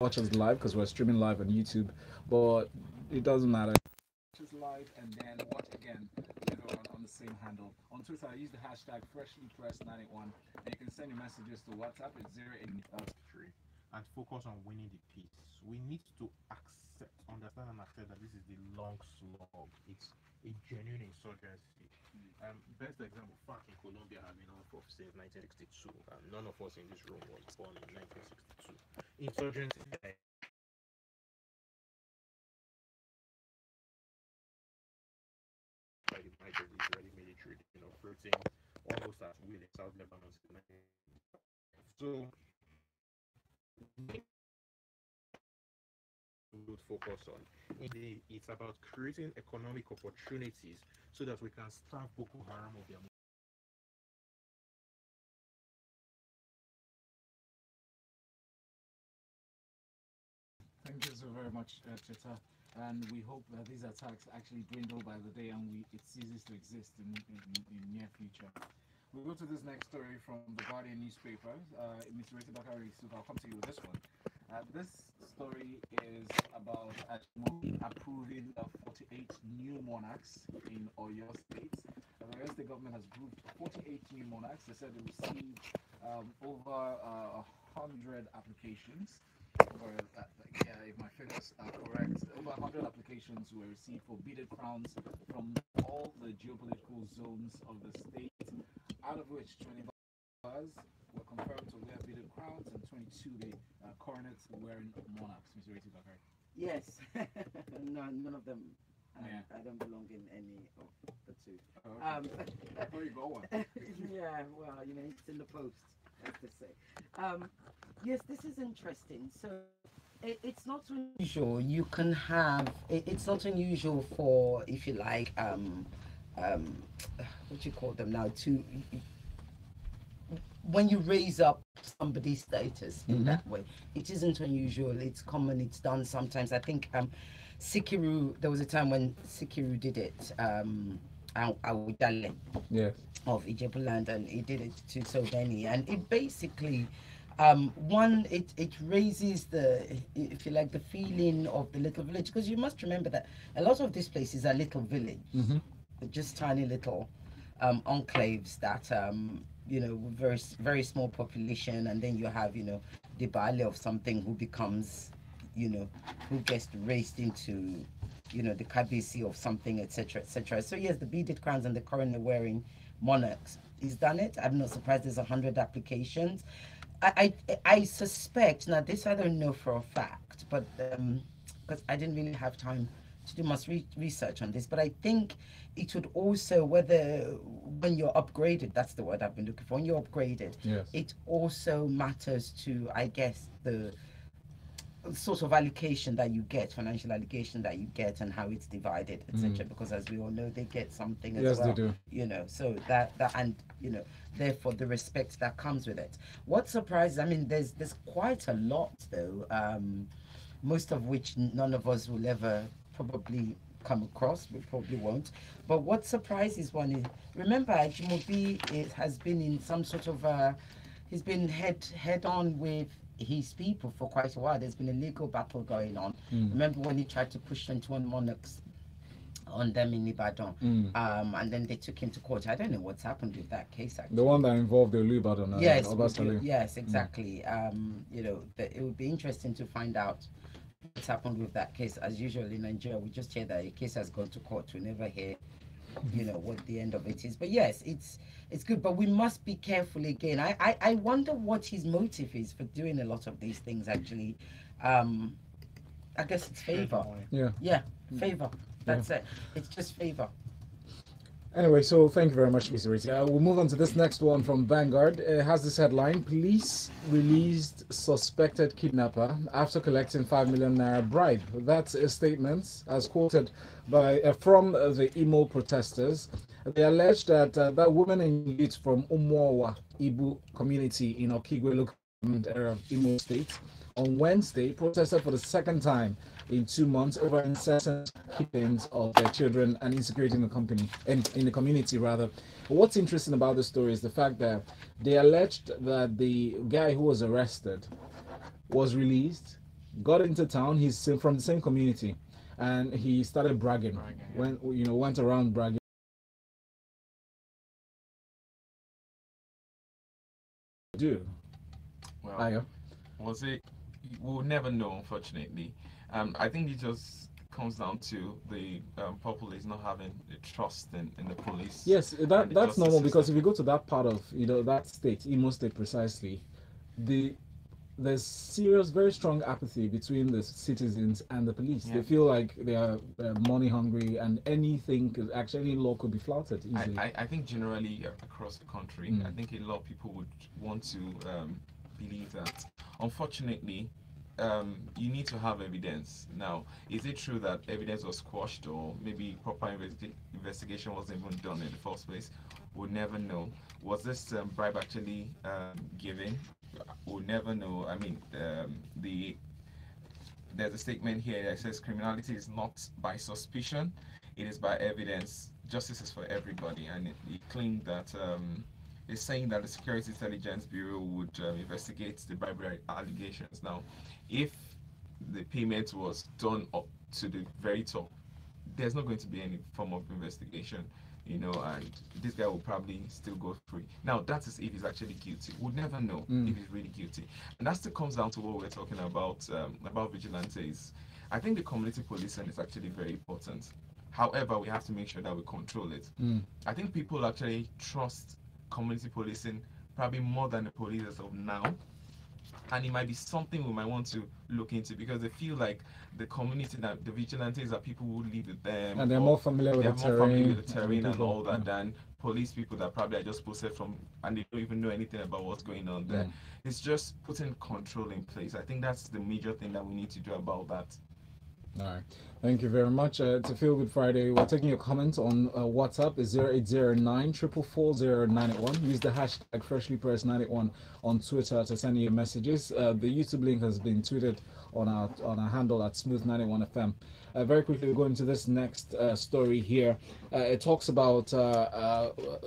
watch us live because we're streaming live on YouTube, but it doesn't matter. Watch us live and then watch again later on the same handle. On Twitter, I use the hashtag freshlypressed981, and you can send your messages to WhatsApp at 080 and focus on winning the peace. We need to accept, understand, and accept that this is the long slog. It's a genuine insurgency. Best example, fact in Colombia have been on for since 1962. None of us in this room was born in 1962. Insurgency by the might of the Israeli military, operating almost at will in South Lebanon. So would focus on. It's about creating economic opportunities so that we can starve Boko Haram of their. Thank you so very much, Cheta. And we hope that these attacks actually dwindle by the day and it ceases to exist in near future. We'll go to this next story from the Guardian newspaper. Ms. Ireti Bakare-Yusuf, I'll come to you with this one. This story is about Ajimobi approving 48 new monarchs in Oyo State. The Oyo State government has approved 48 new monarchs. They said they received over 100 applications. If my figures are correct, over 100 applications were received for beaded crowns from all the geopolitical zones of the state, out of which 25 were confirmed to wear beaded crowns and 22 the coronets wearing monarchs. Mr. Ireti Bakare. Yes, none of them. I don't belong in any of the two. Where you going? Yeah, well, it's in the post, as they say. Yes, this is interesting. So it's not unusual. You can have. It's not unusual for, if you like, what do you call them now? When you raise up somebody's status in that way, it isn't unusual. It's common. It's done sometimes. I think Sikiru. There was a time when Sikiru did it. Awudale, yes, of Ijebuland, and he did it to so many, and it basically. It raises the, if you like, the feeling of the little village, because you must remember that a lot of these places are little village, just tiny little enclaves that very very small population, and then you have the Bala of something who becomes who gets raised into the kabisi of something, etc., etc. So yes, the beaded crowns and the coroner wearing monarchs, he's done it. I'm not surprised there's 100 applications. I suspect, now this I don't know for a fact, but because I didn't really have time to do much research on this, but I think it would also, when you're upgraded, that's the word I've been looking for, when you're upgraded, yes, it also matters to, I guess, the sort of allocation that you get, financial allocation that you get, and how it's divided, etc. Because as we all know, they get something as yes, well. they do. So that and therefore the respect that comes with it. What surprises? I mean, there's quite a lot though, most of which none of us will ever probably come across. We probably won't. But what surprises one is, remember, Ajimobi has been in some sort of he's been head on with his people for quite a while. There's been a legal battle going on. Remember when he tried to push 21 monarchs on them in Ibadan, and then they took him to court. I don't know what's happened with that case actually. The one that involved the Ibadan. Yes, exactly. It would be interesting to find out what's happened with that case. As usual in Nigeria, we just hear that a case has gone to court. We never hear what the end of it is. But yes, it's good, but we must be careful again. I wonder what his motive is for doing a lot of these things actually. I guess it's favor. Yeah, favor. That's it. It's just favor. Anyway, so thank you very much, Mr. Ireti. We'll move on to this next one from Vanguard. It has this headline: Police released suspected kidnapper after collecting 5 million naira bribe. That's a statement as quoted by from the Imo protesters. They allege that that woman and youth from Umuowa Ibu community in Okigwe local government area of Imo State on Wednesday protested for the second time in 2 months over incessant killings of their children and insecurity in the company, in the community rather. What's interesting about the story is the fact that they alleged that the guy who was arrested was released, got into town. He's from the same community, and he started bragging. When went around bragging. Do Well, Ayo. was it? We'll never know, unfortunately. I think it just comes down to the populace not having the trust in the police. Yes, and that the that's justice normal because system. if you go to that part of that state, Imo State precisely, the there's serious, very strong apathy between the citizens and the police. Yeah. They feel like they are money hungry, and anything could actually law could be flouted easily. I think generally across the country, I think a lot of people would want to believe that. Unfortunately, you need to have evidence. Now, is it true that evidence was squashed, or maybe proper investigation wasn't even done in the first place? We'll never know. Was this bribe actually given? We'll never know. I mean, there's a statement here that says criminality is not by suspicion, it is by evidence. Justice is for everybody, and it claimed that it's saying that the Security Intelligence Bureau would investigate the bribery allegations. Now, if the payment was done up to the very top, there's not going to be any form of investigation, and this guy will probably still go free. Now, that is if he's actually guilty. We'll never know if he's really guilty. And that still comes down to what we're talking about vigilantes. I think the community policing is actually very important. However, we have to make sure that we control it. I think people actually trust community policing probably more than the police as of now. And it might be something we might want to look into, because they feel like the community, that the vigilantes are people who live with them, And they're more familiar with the terrain and all that than police people that probably are just posted from and they don't even know anything about what's going on there. It's just putting control in place. I think that's the major thing that we need to do about that. All right. Thank you very much. It's a Feel Good Friday. We're taking your comments on WhatsApp. It's 0809 444 Use the hashtag FreshlyPress91 on Twitter to send your messages. The YouTube link has been tweeted on our handle at Smooth91FM. Very quickly, we're going to this next story here. It talks about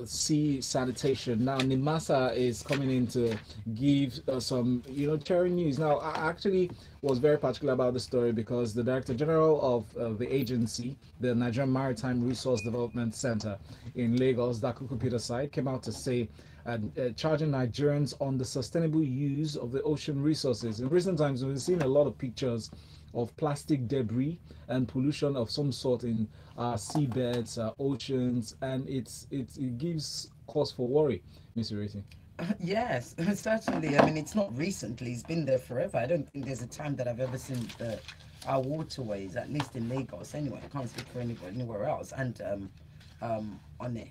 sea sanitation. Now, NIMASA is coming in to give some, cheering news. Now, I actually was very particular about the story because the Director General of the agency, the Nigerian Maritime Resource Development Center in Lagos, Dakuku Peter Side, came out to say charging Nigerians on the sustainable use of the ocean resources. In recent times, we've seen a lot of pictures of plastic debris and pollution of some sort in seabeds, oceans, and it gives cause for worry, Ms. Ireti. Yes, certainly. I mean, it's not recently, it's been there forever. I don't think there's a time that I've ever seen our waterways, at least in Lagos anyway. I can't speak for anywhere else. And on it,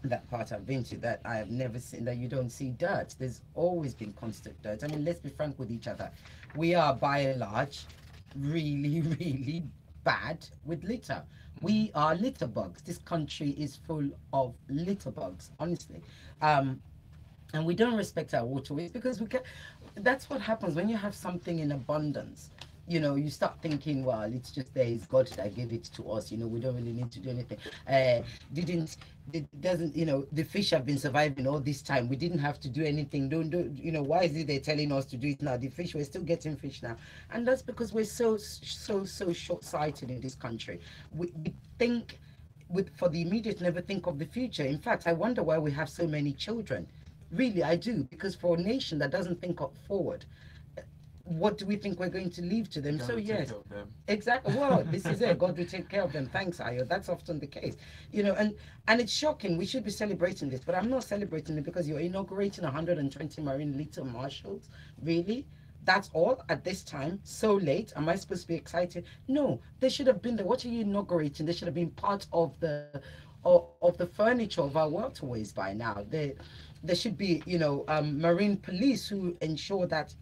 that part I've been to, that I have never seen that you don't see dirt. There's always been constant dirt. I mean, let's be frank with each other. We are by and large really, really bad with litter. We are litter bugs. This country is full of litter bugs, honestly. And we don't respect our waterways because that's what happens when you have something in abundance. You start thinking, well, it's just there, it's God that gave it to us, we don't really need to do anything. The fish have been surviving all this time. We didn't have to do anything. Why is it they're telling us to do it now? The fish, we're still getting fish now. And that's because we're so short-sighted in this country. We think for the immediate, never think of the future. In fact, I wonder why we have so many children. Really, I do, because for a nation that doesn't think forward, what do we think we're going to leave to them? So yes, exactly. Well, this is it. God will take care of them. Thanks, Ayo. That's often the case, and it's shocking. We should be celebrating this, but I'm not celebrating it because you're inaugurating 120 marine litter marshals. Really? That's all at this time? So late? Am I supposed to be excited? No, they should have been there. What are you inaugurating? They should have been part of the furniture of our waterways by now. There should be, marine police who ensure that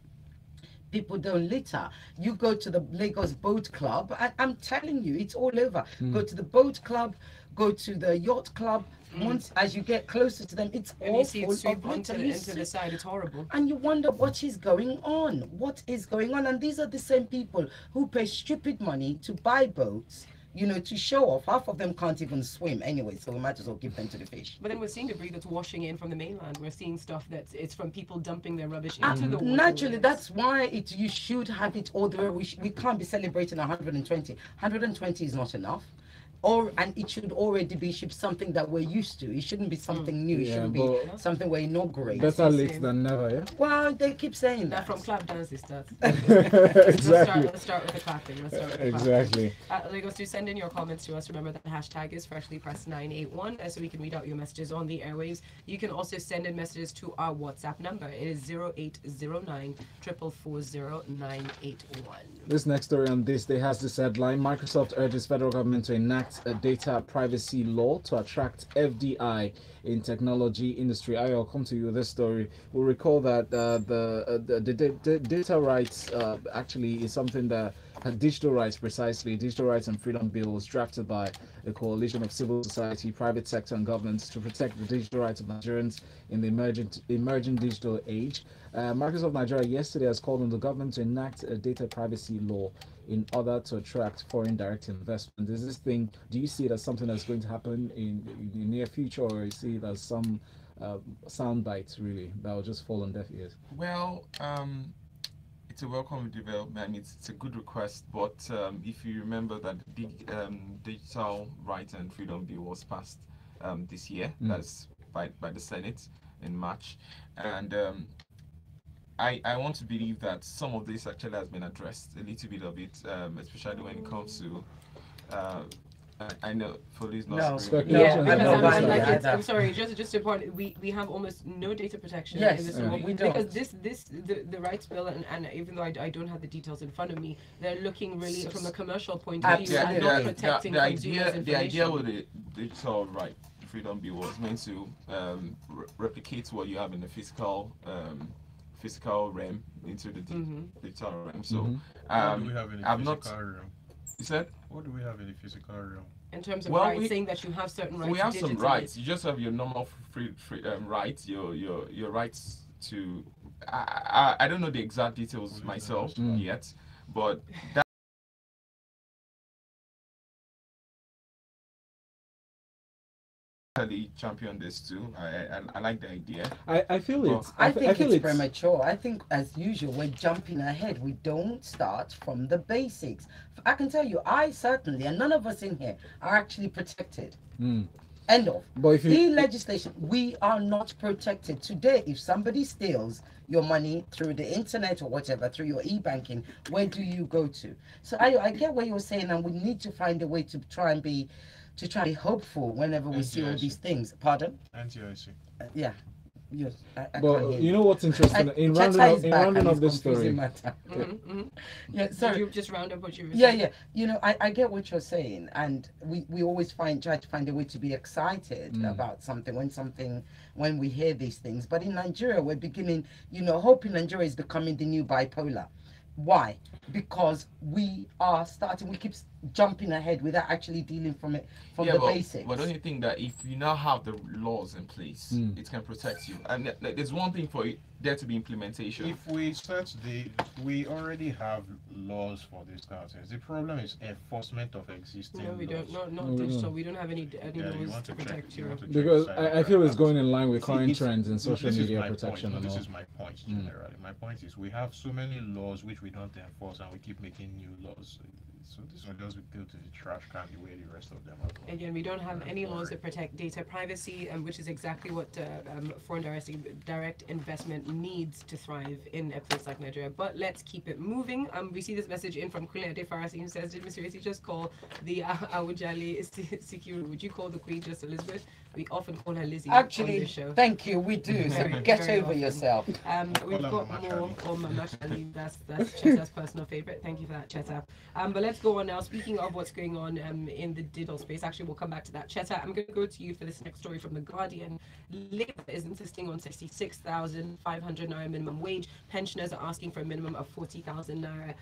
people don't litter. You go to the Lagos Boat Club, I'm telling you, it's all over. Go to the boat club, go to the yacht club. Once as you get closer to them, it's and all you see full it sweep of onto litter. into the side. It's horrible. And you wonder what is going on. What is going on? And these are the same people who pay stupid money to buy boats, you know, to show off. Half of them can't even swim anyway, so we might as well give them to the fish. But then we're seeing debris that's washing in from the mainland. We're seeing stuff it's from people dumping their rubbish into the water. Naturally, that's why you should have it all the way. We can't be celebrating 120. 120 is not enough. And it should already be something that we're used to. It shouldn't be something new. It shouldn't be something we're inaugurating. Better late than never, yeah? Well, they keep saying that. From clap dance, it starts. Exactly. Let's start with the clapping. Exactly. Lagos, do send in your comments to us. Remember that the hashtag is freshlypressed981, so we can read out your messages on the airwaves. You can also send in messages to our WhatsApp number. It is 0809 444 981. This next story on Thisday has this headline: Microsoft urges federal government to enact a data privacy law to attract FDI in technology industry. I'll come to you with this story. We'll recall that the data rights actually is something that digital rights, precisely, Digital Rights and Freedom Bill was drafted by a coalition of civil society, private sector and governments to protect the digital rights of Nigerians in the emerging digital age. Microsoft Nigeria yesterday has called on the government to enact a data privacy law in order to attract foreign direct investment. Is this thing, do you see it as something that's going to happen in the near future, or you see it as some sound bites really that will just fall on deaf ears? Well, it's a welcome development. It's a good request, but if you remember that the Digital Rights and Freedom Bill was passed this year, that's by the Senate in March, and I want to believe that some of this actually has been addressed, a little bit of it, especially when it comes to I know Folu is not speculation. I'm sorry, just important. We have almost no data protection in this law, because the rights bill and even though I don't have the details in front of me, they're looking really from a commercial point of view and not protecting consumers' information. The idea with the Digital Right Freedom Bill was meant to replicate what you have in the physical realm into the digital realm. So what do we have in the physical realm? You said? What do we have in the physical realm? In terms of rights, saying that you have certain rights. We have some rights. You just have your normal free rights, your rights to. I don't know the exact details myself yet, but that. Champion this too. I like the idea. I feel it. I think it's premature. I think, as usual, we're jumping ahead. We don't start from the basics. I can tell you, I certainly, and none of us in here are actually protected. End of. But if in legislation, we are not protected. Today, if somebody steals your money through the internet or whatever, through your e-banking, where do you go to? So I get what you're saying, and we need to find a way to try and be hopeful whenever we see all these things. Pardon? NTIC. Yeah. Yes. But you know what's interesting? In rounding up this story. Yeah, sorry. Did you just round up what you were saying? Yeah. You know, I get what you're saying, and we always try to find a way to be excited about something when we hear these things. But in Nigeria, we're beginning, hope in Nigeria is becoming the new bipolar. Why? Because we keep jumping ahead without actually dealing from the basics. But don't you think that if you now have the laws in place, it can protect you? And there's one thing for there to be implementation. If we already have laws for these kind of things. The problem is enforcement of existing laws. No, we don't. Not digital. We don't have any laws to protect you. Because I feel it's going in line with current trends in social media protection. This is my point generally. My point is we have so many laws which we don't enforce, and we keep making new laws. So this one just go to the trash can the way the rest of them are. Again, we don't have any laws that protect data privacy, which is exactly what foreign direct investment needs to thrive in a place like Nigeria. But let's keep it moving. We see this message in from Kunle Adefarasi, who says, did Mr. Ireti just call the Awujale security? Would you call the Queen just Elizabeth? We often call her Lizzie on the show. Thank you, we do. So get over yourself. We've got more on Mama Charlie. That's Cheta's personal favorite. Thank you for that, Cheta. But let's go on now. Speaking of what's going on in the digital space, actually, we'll come back to that. Cheta, I'm going to go to you for this next story from The Guardian. Labour is insisting on 66,500 naira minimum wage. Pensioners are asking for a minimum of 40,000 naira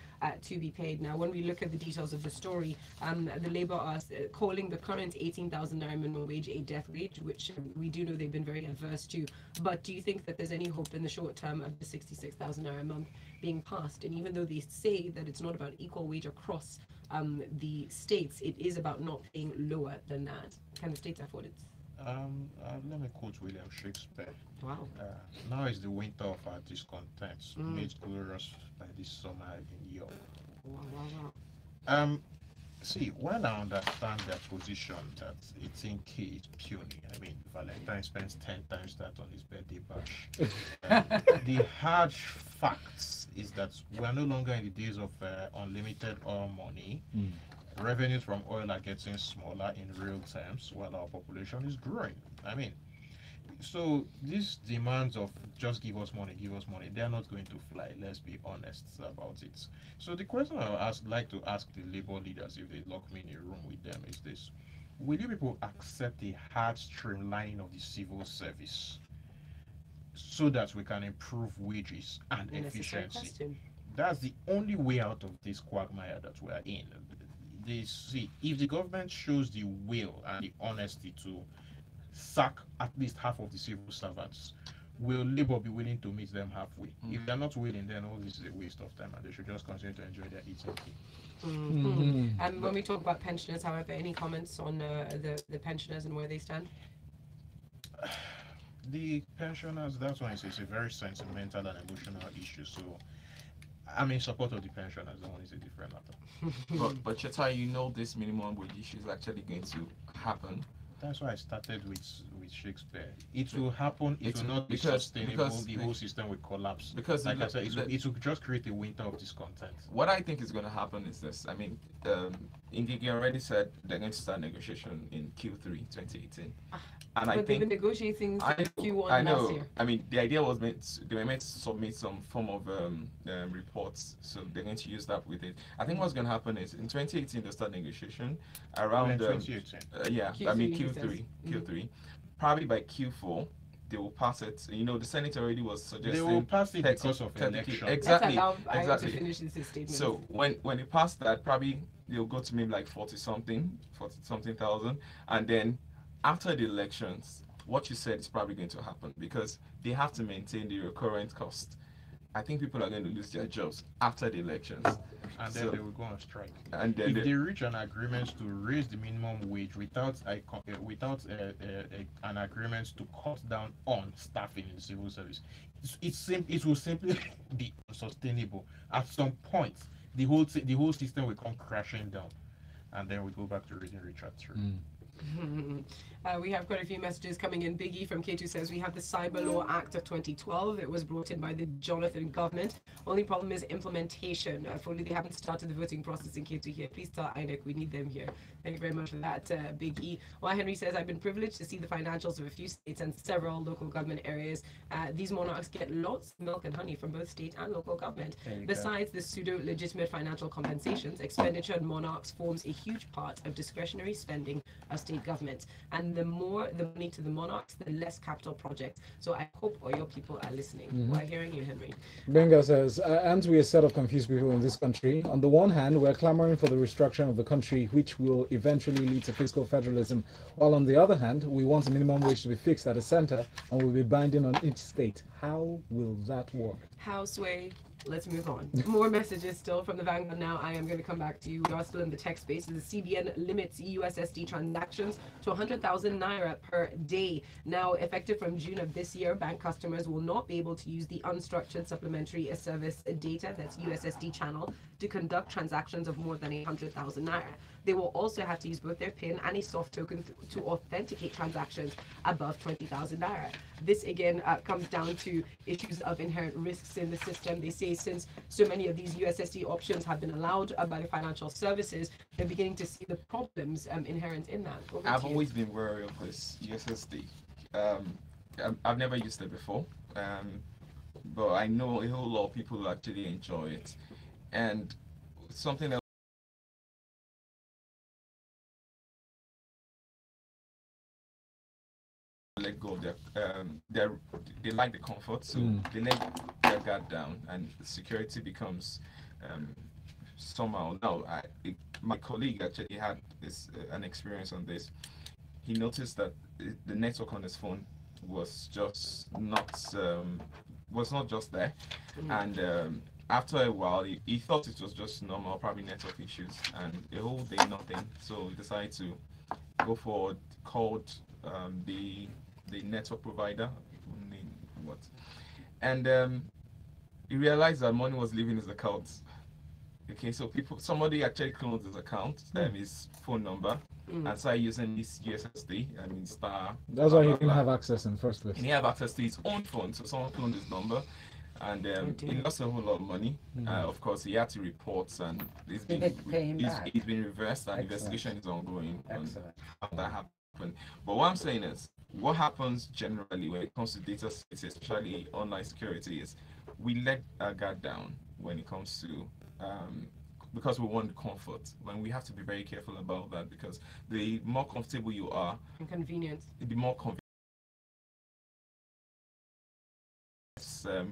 to be paid. Now, when we look at the details of the story, the Labour are calling the current 18,000 naira minimum wage a death wage, which we do know they've been very adverse to. But do you think that there's any hope in the short term of the 66,000 naira a month being passed? And even though they say that it's not about equal wage across the states, it is about not paying lower than that. Can the states afford it? Let me quote William Shakespeare. Wow. Now is the winter of our discontents, made glorious by this summer in York. Wow. See, while I understand their position that 18K is puny, I mean, Valentine spends 10 times that on his birthday bash. The hard facts is that we are no longer in the days of unlimited oil money. Revenues from oil are getting smaller in real terms while our population is growing. I mean, so these demands of just give us money, they're not going to fly. Let's be honest about it. So the question like to ask the labor leaders if they lock me in a room with them is this: will you people accept the hard streamlining of the civil service so that we can improve wages and efficiency? That's the only way out of this quagmire that we are in. If the government shows the will and the honesty to sack at least half of the civil servants, will Labour be willing to meet them halfway? If they're not willing, then all this is a waste of time and they should just continue to enjoy their eating. And when we talk about pensioners, however, any comments on the pensioners and where they stand? The pensioners, that's why it's a very sentimental and emotional issue. So I'm in support of the pensioners. That one is a different matter. but Cheta, you know this minimum wage issue is actually going to happen. That's why I started with Shakespeare. It will happen. It will not be sustainable. The whole system will collapse. Because, like I said, it will just create a winter of discontent. What I think is going to happen is this. I mean, Indigi already said they're going to start negotiation in Q3 2018. And I think they've been negotiating Q1 last year. I mean, the idea was they were meant to submit some form of reports, so they're going to use that with it. I think what's going to happen is in 2018 they'll start negotiation around 2018. Q3, I mean Q3. Probably by Q4 they will pass it. You know, the Senate already was suggesting they will pass it because of election. Exactly. To finish this statement. So when they pass that, probably they'll go to maybe like 40 something thousand, and then after the elections, what you said is probably going to happen because they have to maintain the recurrent cost. I think people are going to lose their jobs after the elections. And then they will go on strike. And then if they reach an agreement to raise the minimum wage without an agreement to cut down on staffing in the civil service, it will simply be unsustainable. At some point, the whole system will come crashing down, and then we go back to reading Richard III. We have quite a few messages coming in. Biggie from K2 says we have the Cyber Law Act of 2012. It was brought in by the Jonathan government. Only problem is implementation. Folu, they haven't started the voting process in K2 here. Please tell INEC we need them here. Thank you very much for that, Big E. Well, Henry says I've been privileged to see the financials of a few states and several local government areas. These monarchs get lots of milk and honey from both state and local government. Besides the pseudo-legitimate financial compensations, expenditure on monarchs forms a huge part of discretionary spending of state government. And the more the money to the monarchs, the less capital projects. So I hope all your people are listening. We're hearing you, Henry. Benga says, aren't we a set of confused people in this country? On the one hand, we're clamoring for the restructuring of the country, which will eventually lead to fiscal federalism, while on the other hand, we want a minimum wage to be fixed at a center and will be binding on each state. How will that work? How, Sway? Let's move on. More messages still from the Vanguard now. I am going to come back to you. We are still in the tech space. The CBN limits USSD transactions to 100,000 naira per day. Now, effective from June of this year, bank customers will not be able to use the unstructured supplementary service data, that's USSD channel, to conduct transactions of more than 100,000 naira. They will also have to use both their PIN and a soft token to authenticate transactions above 20,000 naira. This again comes down to issues of inherent risks in the system. They say since so many of these USSD options have been allowed by the financial services, they're beginning to see the problems inherent in that. I've always been wary of this USSD. I've never used it before, but I know a whole lot of people actually enjoy it. And something else, let go of they like the comfort, so they let their guard down, and the security becomes somehow. Now, my colleague actually had an experience on this. He noticed that the network on his phone was just not just there, and after a while, he thought it was just normal, probably network issues, and the whole day nothing. So he decided to go forward, called the network provider, what, and he realized that money was leaving his account. Okay, so somebody actually cloned his account, his phone number, and started using his USSD. I mean, star. That's why he didn't have access in the first place. And he had access to his own phone, so someone cloned his number, and he lost a whole lot of money. Of course, he had to report, and he's been reversed, and investigation is ongoing on how that happened. But what I'm saying is, what happens generally when it comes to data security, especially online security, is we let our guard down when it comes to because we want comfort. When we have to be very careful about that, because the more comfortable you are, inconvenience, the more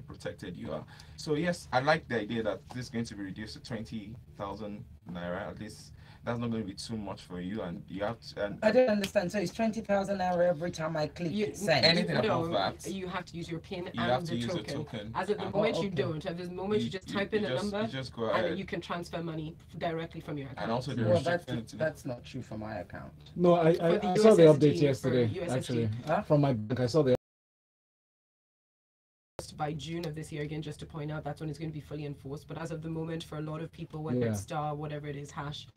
protected you are. So yes, I like the idea that this is going to be reduced to 20,000 naira. At least that's not going to be too much for you, and you have to. And I don't understand. So it's 20,000 naira every time I click send. Anything above that, you have to use your PIN you and have to the use token. a token. As at the moment you don't. At the moment you just type in a number, just go and ahead. then you can transfer money directly from your account. And also the Well, restriction that's not true for my account. No, I saw the update yesterday. Actually, from my bank, I saw the. By June of this year, again, just to point out, that's when it's going to be fully enforced. But as of the moment, for a lot of people, whether it's star, whatever it is, hash,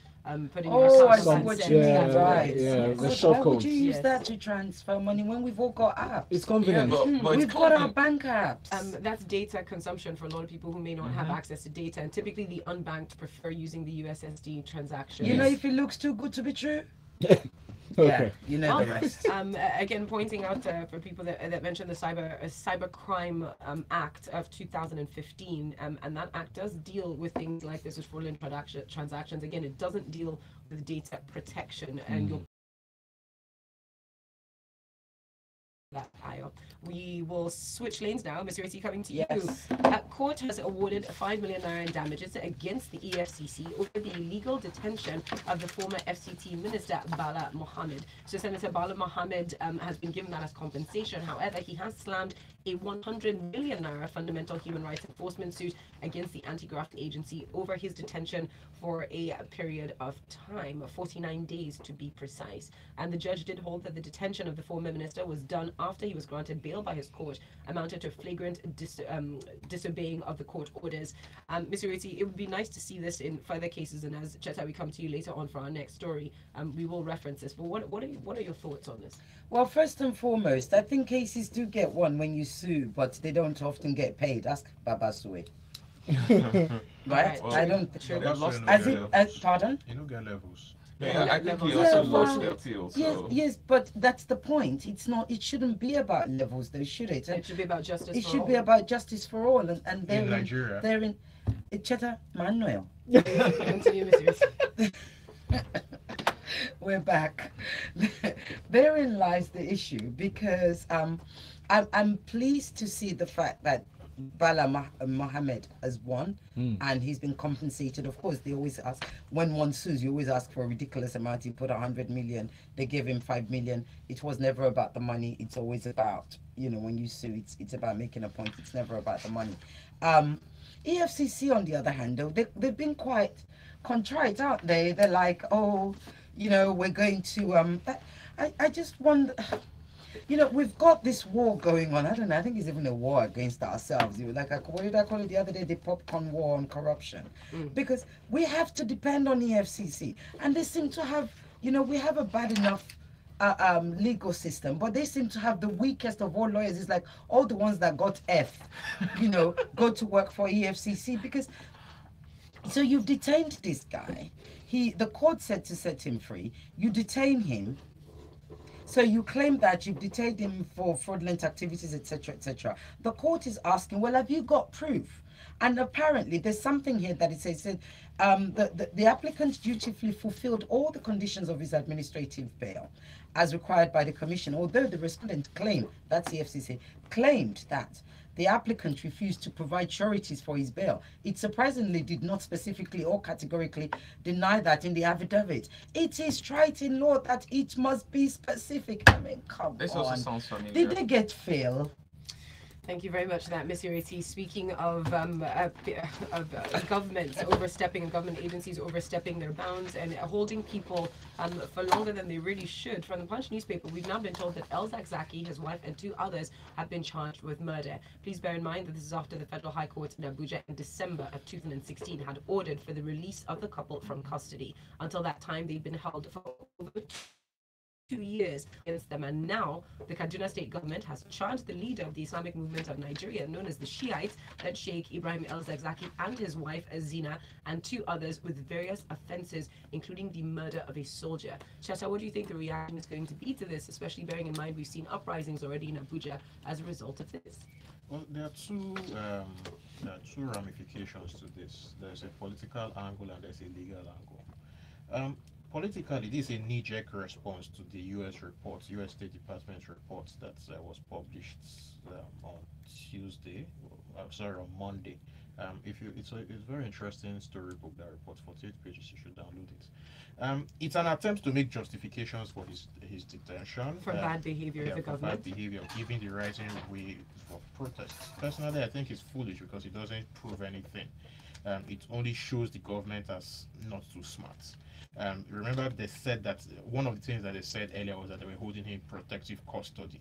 putting your I account see and what you send. mean, right? The Why short would codes. you use that to transfer money when we've all got apps? It's convenient. but We've got our bank apps. That's data consumption for a lot of people who may not have access to data, and typically the unbanked prefer using the USSD transactions. You know, if it looks too good to be true. Okay. Yeah, you know the rest. Again, pointing out for people that mentioned the Cybercrime Act of 2015, and that act does deal with things like this with fraudulent transactions. Again, it doesn't deal with data protection and your. That Ayo. We will switch lanes now. Ms. Ireti, coming to you. Court has awarded 5 million naira in damages against the EFCC over the illegal detention of the former FCT minister Bala Mohammed. So Senator Bala Mohammed has been given that as compensation. However, he has slammed a 100 million naira fundamental human rights enforcement suit against the anti-graft agency over his detention for a period of time, 49 days to be precise. And the judge did hold that the detention of the former minister was done after he was granted bail by his court, amounted to flagrant disobeying of the court orders. Mr. Ireti, it would be nice to see this in further cases, and as Cheta, we come to you later on for our next story, we will reference this. But what are your thoughts on this? Well, first and foremost, I think cases do get won when you sue, but they don't often get paid. Ask Baba Sue. Right? Well, I don't. Pardon? You don't get levels. Yeah, I think he Yeah, also well, lost the appeal. So. Yes, but that's the point. It's not. It shouldn't be about levels, though, should it? It should be about justice. It should be about justice for all, and In Nigeria. they're in. Cheta Manuel. Continue, Mr. Ireti. We're back. Therein lies the issue, because I'm pleased to see the fact that Bala Mohammed has won, and he's been compensated. Of course, they always ask, when one sues, you always ask for a ridiculous amount. He put 100 million, they gave him 5 million. It was never about the money. It's always about, when you sue, it's about making a point. It's never about the money. EFCC, on the other hand, though, they've been quite contrite, aren't they? They're like, oh, we're going to I just wonder. We've got this war going on. I don't know. I think it's even a war against ourselves. What did I call it the other day? The popcorn war on corruption. Because we have to depend on EFCC. And they seem to have, we have a bad enough legal system, but they seem to have the weakest of all lawyers. It's like all the ones that got F, go to work for EFCC. Because, so you've detained this guy. The court said to set him free. You detain him. So you claim that you've detained him for fraudulent activities, etc., etc. The court is asking, well, have you got proof? And apparently there's something here that it says the applicant dutifully fulfilled all the conditions of his administrative bail as required by the commission, although the respondent claimed, that's the FCC, claimed that the applicant refused to provide sureties for his bail. It surprisingly did not specifically or categorically deny that in the affidavit. It is trite in law that it must be specific. I mean, come This on. also sounds familiar. Did they get fail? Thank you very much for that, Miss Ireti. Speaking of governments overstepping and government agencies overstepping their bounds and holding people for longer than they really should, from the Punch newspaper, we've now been told that El-Zakzaky, his wife, and 2 others have been charged with murder. Please bear in mind that this is after the Federal High Court in Abuja in December of 2016 had ordered for the release of the couple from custody. Until that time, they've been held for over 2 years against them, and now the Kaduna state government has charged the leader of the Islamic movement of Nigeria, known as the Shiites, that Sheikh Ibrahim El-Zakzaky, and his wife Azina and 2 others with various offenses, including the murder of a soldier. Cheta, what do you think the reaction is going to be to this, especially bearing in mind we've seen uprisings already in Abuja as a result of this? Well, there are two ramifications to this. There's a political angle and there's a legal angle. Politically, this is a knee-jerk response to the U.S. reports, U.S. State Department reports that was published on Tuesday. Sorry, on Monday. It's a very interesting storybook, that report, 48 pages. You should download it. It's an attempt to make justifications for his detention. For bad behavior of the government. Bad behavior, giving the rising wave of protests. Personally, I think it's foolish because it doesn't prove anything. It only shows the government as not too smart. Remember, they said that one of the things that they said earlier was that they were holding him protective custody.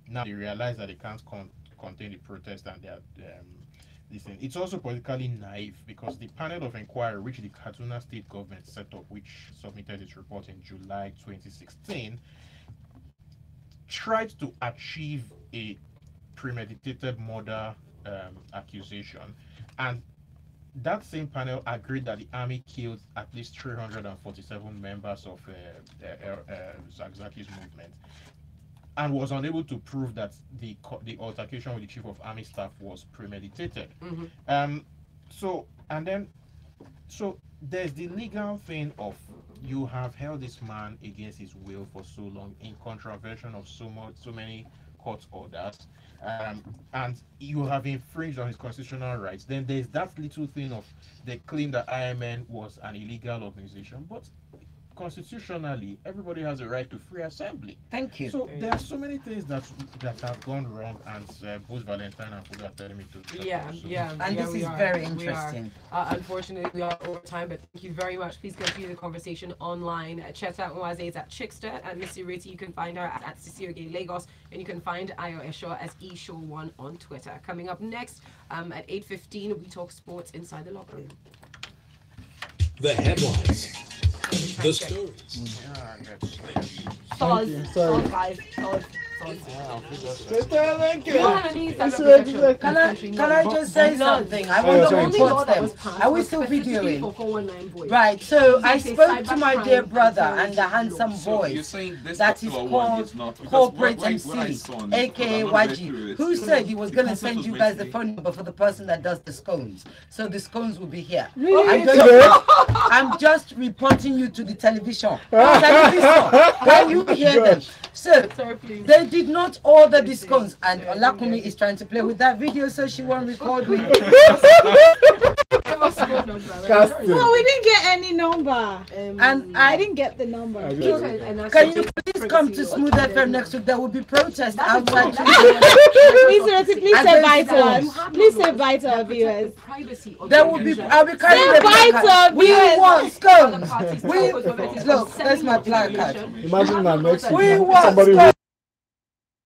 Now they realize that they can't contain the protest, and they are listen. It's also politically naive because the panel of inquiry which the Kaduna state government set up, which submitted its report in July 2016, tried to achieve a premeditated murder accusation, and that same panel agreed that the army killed at least 347 members of Zakzaky's movement, and was unable to prove that the altercation with the chief of army staff was premeditated. So there's the legal thing of you have held this man against his will for so long in contravention of so many court orders, and you have infringed on his constitutional rights. Then there's that little thing of the claim that IMN was an illegal organization, but constitutionally everybody has a right to free assembly. Thank you. So there are so many things that have gone wrong, and both Valentine and Folu are telling me to. And this is very interesting. Unfortunately, we are over time, but thank you very much. Please continue the conversation online. Cheta Nwaeze is at Chickster, and Miss Ireti, you can find her at Sisioge Lagos, and you can find Ayo Esho as eShow1 on Twitter. Coming up next, at 8:15, we talk sports inside the locker room. The headlines. The stories. Solid 5. Can I just say something? I want to report them. I will still be doing. Right, so I spoke to my dear brother and the handsome voice that is called Corporate MC, aka YG, who said he was going to send you guys the phone number for the person that does the scones. So the scones will be here. I'm just reporting you to the television. Can you hear them? So they did not order the scones, and Olakumi is trying to play with that video, so she won't record me. No, we didn't get any number. And I didn't get the number. Can you please come to Smooth FM next week? There will be protests outside. Please say bye to us. Please say bye to our viewers. There will be. I'll be carrying the placard. We want scones. Look, that's my placard. Imagine that next week We want somebody scones.